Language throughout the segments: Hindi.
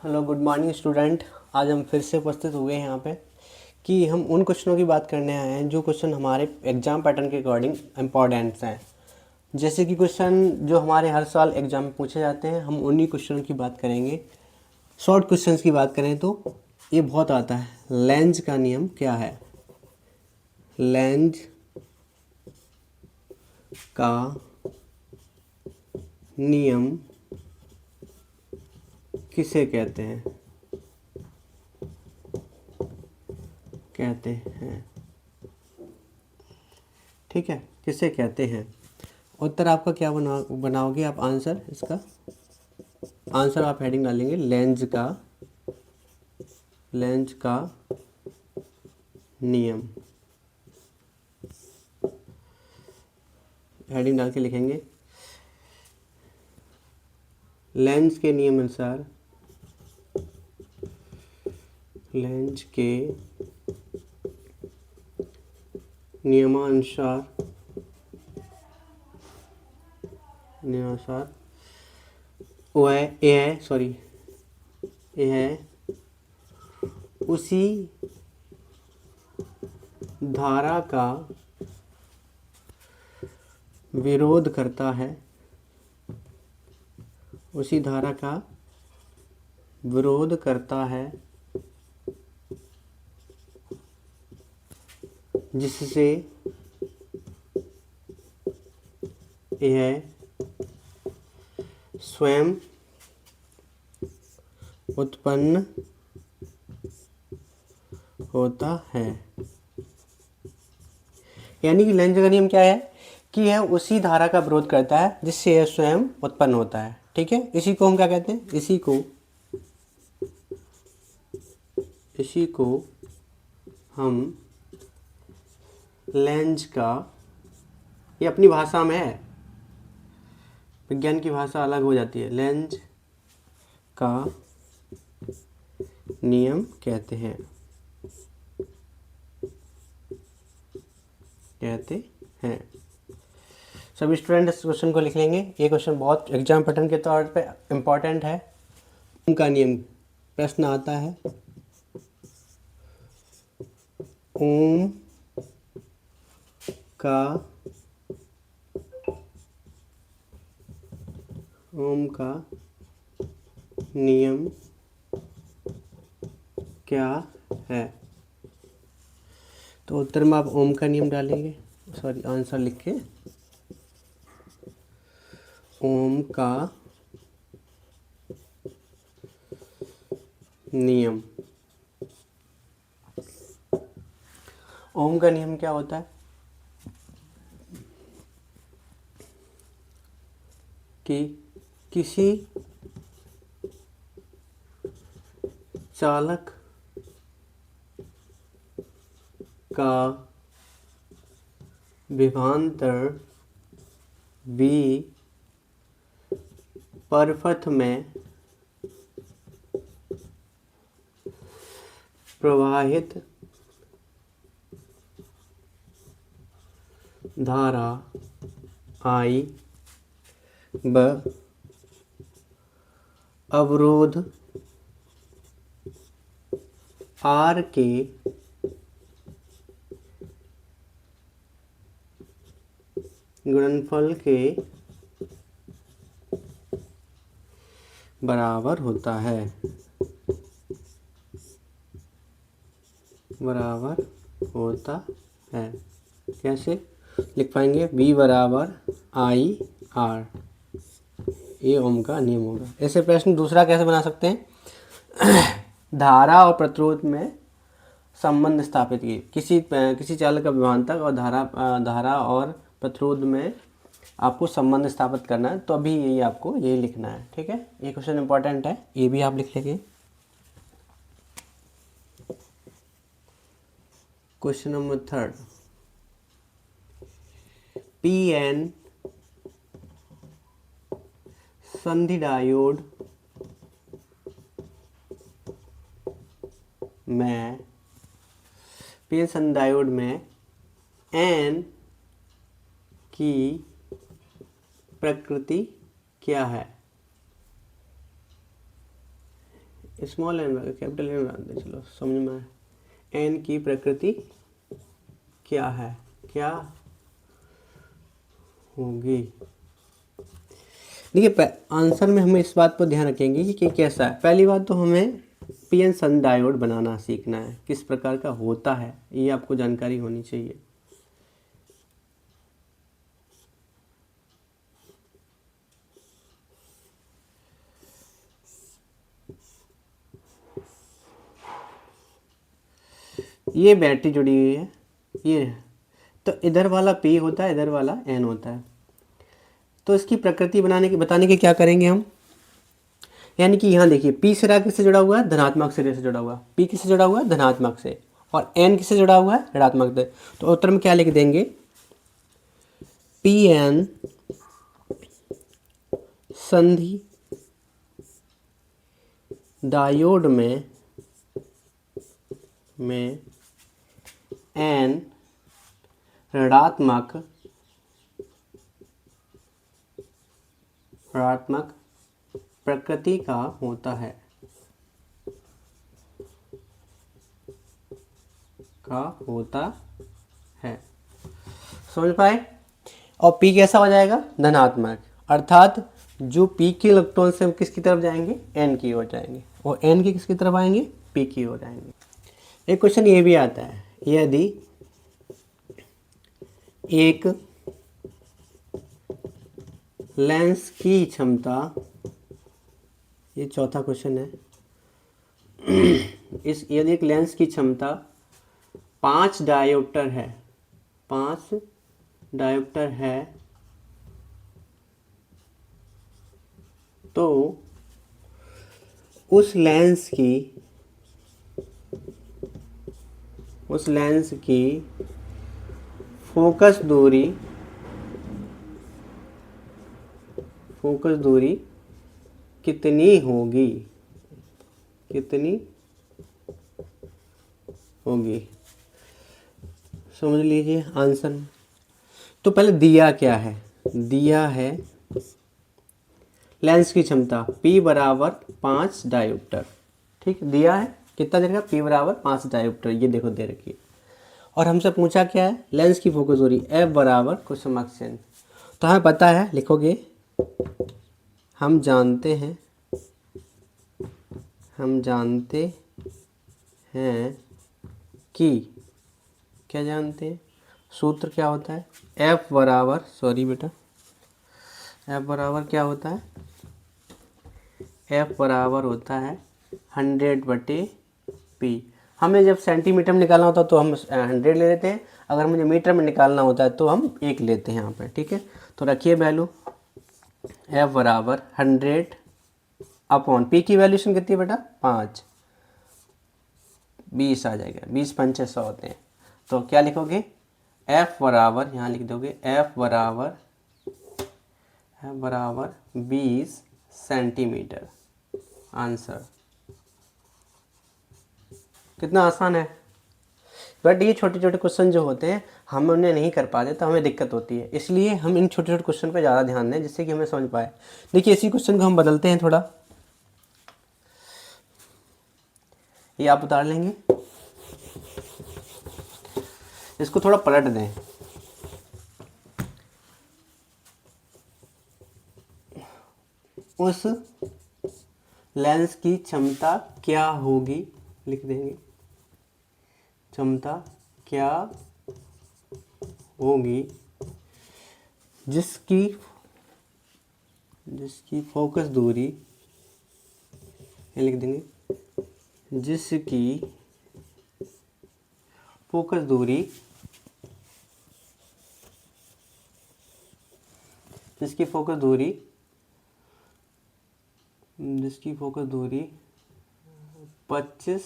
Hello good morning student. आज हम फिर से उपस्थित हुए हैं यहाँ पे कि हम उन क्वेश्चनों की बात करने आए हैं जो क्वेश्चन हमारे एग्ज़ाम पैटर्न के अकॉर्डिंग इम्पॉर्टेंट्स हैं। जैसे कि क्वेश्चन जो हमारे हर साल एग्ज़ाम में पूछे जाते हैं, हम उन्हीं क्वेश्चनों की बात करेंगे। शॉर्ट क्वेश्चंस की बात करें तो ये बहुत आता है। लेंज का नियम क्या है? लेंज का नियम किसे कहते हैं? कहते हैं, ठीक है, किसे कहते हैं? उत्तर आपका क्या बनाओगे आप? आंसर, इसका आंसर आप हेडिंग डालेंगे लेंज का नियम। हेडिंग डाल के लिखेंगे लेंज के नियम अनुसार, लेंज के नियमानुसार यह उसी धारा का विरोध करता है, उसी धारा का विरोध करता है जिससे यह स्वयं उत्पन्न होता है। यानी कि लेंज का नियम क्या है कि यह उसी धारा का विरोध करता है जिससे यह स्वयं उत्पन्न होता है। ठीक है, इसी को हम क्या कहते हैं? इसी को हम लेंज का, ये अपनी भाषा में है, विज्ञान की भाषा अलग हो जाती है, लेंज का नियम कहते हैं। सभी स्टूडेंट इस क्वेश्चन को लिख लेंगे। ये क्वेश्चन बहुत एग्जाम पैटर्न के तौर पे इम्पोर्टेंट है। ओम का नियम प्रश्न आता है, ओम का नियम क्या है? तो उत्तर में आप ओम का नियम डालेंगे, आंसर लिख के ओम का नियम। ओम का नियम क्या होता है कि किसी चालक का विभवांतर V परिपथ में प्रवाहित धारा I व अवरोध R के गुणनफल के बराबर होता है। कैसे लिख पाएंगे? V बराबर I R, ये ओम का नियम होगा। ऐसे प्रश्न दूसरा कैसे बना सकते हैं? धारा और प्रतिरोध में संबंध स्थापित किए। किसी चालक का विभवांतर और धारा और प्रतिरोध में आपको संबंध स्थापित करना है, तो अभी यही आपको यही लिखना है। ठीक है, ये क्वेश्चन इंपॉर्टेंट है, ये भी आप लिख लेंगे। क्वेश्चन नंबर 3, PN संधि डायोड में N की प्रकृति क्या है? स्मॉल एन कैपिटल एन डाल दे, चलो समझ में आया। एन की प्रकृति क्या है, क्या होगी। देखिए आंसर में हमें इस बात पर ध्यान रखेंगे कि कैसा है। पहली बात तो हमें पीएन सन डायोड बनाना सीखना है, किस प्रकार का होता है ये आपको जानकारी होनी चाहिए। ये बैटरी जुड़ी हुई है, ये तो इधर वाला पी होता है, इधर वाला एन होता है। तो इसकी प्रकृति बताने के क्या करेंगे हम, यानी कि यहाँ देखिए पी सिरा किससे जुड़ा हुआ है, धनात्मक सिरे से जुड़ा हुआ है। पी किससे जुड़ा हुआ है, धनात्मक से, और एन किससे जुड़ा हुआ है, ऋणात्मक से। तो उत्तर में क्या लिख देंगे, पी एन संधि डायोड में एन ऋणात्मक प्रकृति का होता है, समझ पाए। और P कैसा हो जाएगा, धनात्मक, अर्थात जो P के इलेक्ट्रॉन से किसकी तरफ जाएंगे, N की ओर जाएंगे, और N के किसकी तरफ आएंगे, P की ओर जाएंगे। एक क्वेश्चन ये भी आता है, यदि एक लेंस की क्षमता, ये चौथा क्वेश्चन है, यदि एक लेंस की क्षमता 5 डायोप्टर है, 5 डायोप्टर है, तो उस लेंस की फोकस दूरी कितनी होगी, समझ लीजिए आंसर। तो पहले दिया क्या है, दिया है लेंस की क्षमता P बराबर 5 डायोप्टर, ठीक, दिया है कितना देगा, P बराबर 5 डायोप्टर, ये देखो दे रखी है। और हमसे पूछा क्या है, लेंस की फोकस दूरी F बराबर क्वेश्चन मार्क चिन्ह। तो हमें पता है, लिखोगे, हम जानते हैं कि, क्या जानते हैं, सूत्र क्या होता है, F बराबर, सॉरी बेटा, F बराबर क्या होता है, F बराबर होता है 100/P। हमें जब सेंटीमीटर में निकालना होता है तो हम 100 ले लेते हैं, अगर मुझे मीटर में निकालना होता है तो हम 1 लेते हैं यहाँ पे, ठीक है। तो रखिए वैल्यू F बराबर 100 P की वैल्यूशन कितनी है बेटा, 5, 20 आ जाएगा, 20 पंचे 100 होते हैं। तो क्या लिखोगे, F बराबर, यहाँ लिख दोगे F बराबर 20 सेंटीमीटर। आंसर कितना आसान है, बट ये छोटे छोटे क्वेश्चन जो होते हैं हम उन्हें नहीं कर पाते तो हमें दिक्कत होती है, इसलिए हम इन छोटे छोटे क्वेश्चन पर ज़्यादा ध्यान दें जिससे कि हमें समझ पाए। देखिए इसी क्वेश्चन को हम बदलते हैं थोड़ा, ये आप उतार लेंगे, इसको थोड़ा पलट दें, उस लेंस की क्षमता क्या होगी, लिख देंगे, क्षमता क्या होगी जिसकी फोकस दूरी, ये लिख देंगे, जिसकी फोकस दूरी 25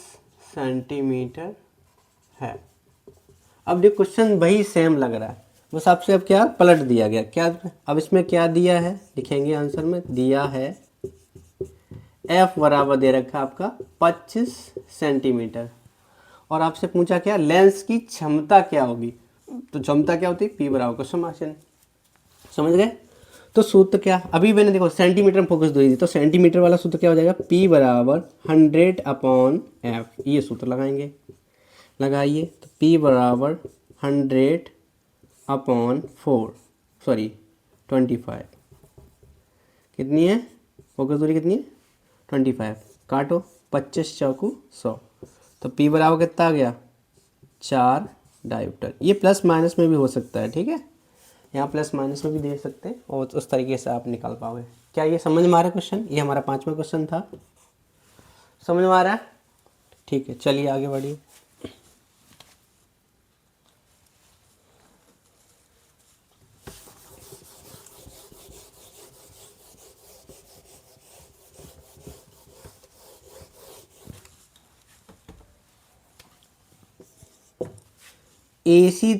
सेंटीमीटर है। अब ये क्वेश्चन वही सेम लग रहा है, बस आपसे अब क्या पलट दिया गया, क्या अब इसमें क्या दिया है, लिखेंगे आंसर में, दिया है F बराबर दे रखा है आपका 25 सेंटीमीटर, और आपसे पूछा क्या, लेंस की क्षमता क्या होगी, तो क्षमता क्या होती है, P बराबर क्वेश्चन मार्क चिन्ह, समझ गए। तो सूत्र क्या, अभी मैंने देखो सेंटीमीटर में फोकस दूरी थी, तो सेंटीमीटर वाला सूत्र क्या हो जाएगा, P बराबर 100/F, ये सूत्र लगाएंगे, लगाइए। तो P बराबर 100/4 सॉरी 25, कितनी है फोकस दूरी, कितनी है 25, काटो 25 चौकू 100, तो P बराबर कितना आ गया 4 डायोप्टर। ये प्लस माइनस में भी हो सकता है, ठीक है, यहाँ प्लस माइनस में भी दे सकते हैं और उस तरीके से आप निकाल पाओगे। क्या ये समझ में आ रहा है क्वेश्चन, ये हमारा 5वां क्वेश्चन था, समझ में आ रहा है, ठीक है, चलिए आगे बढ़िए। एसी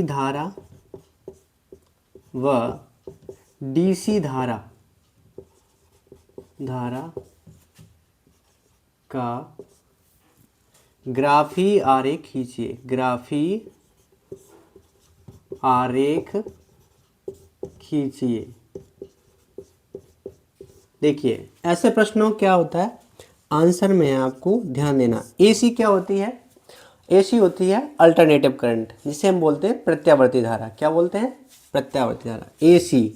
धारा व डीसी धारा का ग्राफी आरेख खींचिए, ग्राफी आरेख खींचिए। देखिए ऐसे प्रश्नों क्या होता है, आंसर में आपको ध्यान देना। एसी क्या होती है, एसी होती है अल्टरनेटिव करंट, जिसे हम बोलते हैं प्रत्यावर्ती धारा। क्या बोलते हैं, प्रत्यावर्ती धारा। एसी,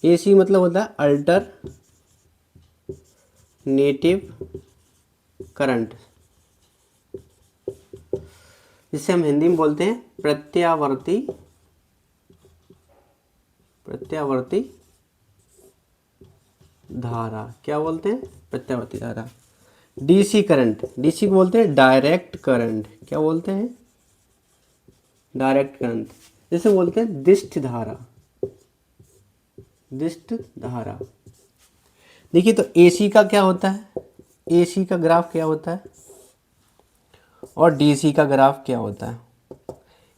एसी मतलब होता है अल्टरनेटिव करंट, जिसे हम हिंदी में बोलते हैं प्रत्यावर्ती धारा। क्या बोलते हैं, प्रत्यावर्ती धारा। डीसी करंट, डीसी को बोलते हैं डायरेक्ट करंट। क्या बोलते हैं, डायरेक्ट करंट, जिसे बोलते हैं दिष्ट धारा, दिष्ट धारा। देखिए तो एसी का क्या होता है, एसी का ग्राफ क्या होता है और डीसी का ग्राफ क्या होता है,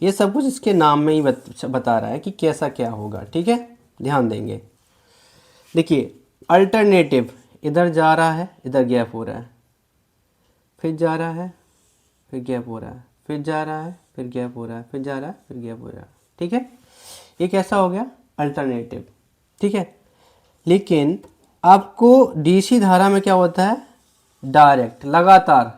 ये सब कुछ इसके नाम में ही बता रहा है कि कैसा क्या होगा, ठीक है, ध्यान देंगे। देखिए अल्टरनेटिव, इधर जा रहा है, इधर गैप हो रहा है, फिर जा रहा है, फिर गैप हो रहा है, फिर जा रहा है, फिर गैप हो रहा है, फिर जा रहा है, फिर गैप हो रहा है, ठीक है, ये कैसा हो गया, अल्टरनेटिव, ठीक है। लेकिन आपको डीसी धारा में क्या होता है, डायरेक्ट, लगातार।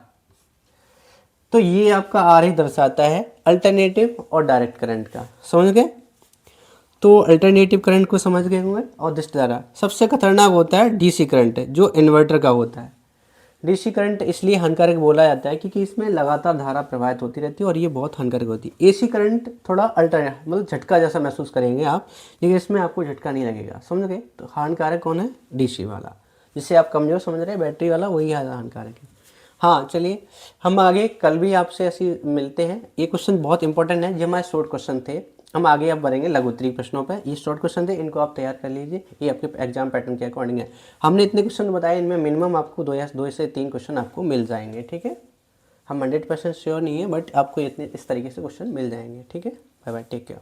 तो ये आपका आरेख दर्शाता है अल्टरनेटिव और डायरेक्ट करंट का, समझ गए। तो अल्टरनेटिव करंट को समझ गए होंगे। और दिष्ट धारा सबसे खतरनाक होता है डीसी करंट, जो इन्वर्टर का होता है। डीसी करंट इसलिए हानिकारक बोला जाता है क्योंकि इसमें लगातार धारा प्रवाहित होती रहती है और ये बहुत हानिकारक होती है। एसी करंट थोड़ा मतलब झटका जैसा महसूस करेंगे आप, लेकिन इसमें आपको झटका नहीं लगेगा, समझ गए। तो हानिकारक कौन है, डीसी वाला, जिससे आप कमजोर समझ रहे हैं, बैटरी वाला, वही ज़्यादा हानिकारक है। हाँ चलिए हम आगे कल भी आपसे ऐसे मिलते हैं। ये क्वेश्चन बहुत इंपॉर्टेंट है, ये हमारे शॉर्ट क्वेश्चन थे। हम आगे अब बढ़ेंगे लघुत्तरी प्रश्नों पर। ये शॉर्ट क्वेश्चन थे, इनको आप तैयार कर लीजिए, ये आपके एग्जाम पैटर्न के अकॉर्डिंग है। हमने इतने क्वेश्चन बताए, इनमें मिनिमम आपको 2 से 3 क्वेश्चन आपको मिल जाएंगे, ठीक है। हम 100% श्योर नहीं है, बट आपको इतने इस तरीके से क्वेश्चन मिल जाएंगे, ठीक है। Bye bye, take care.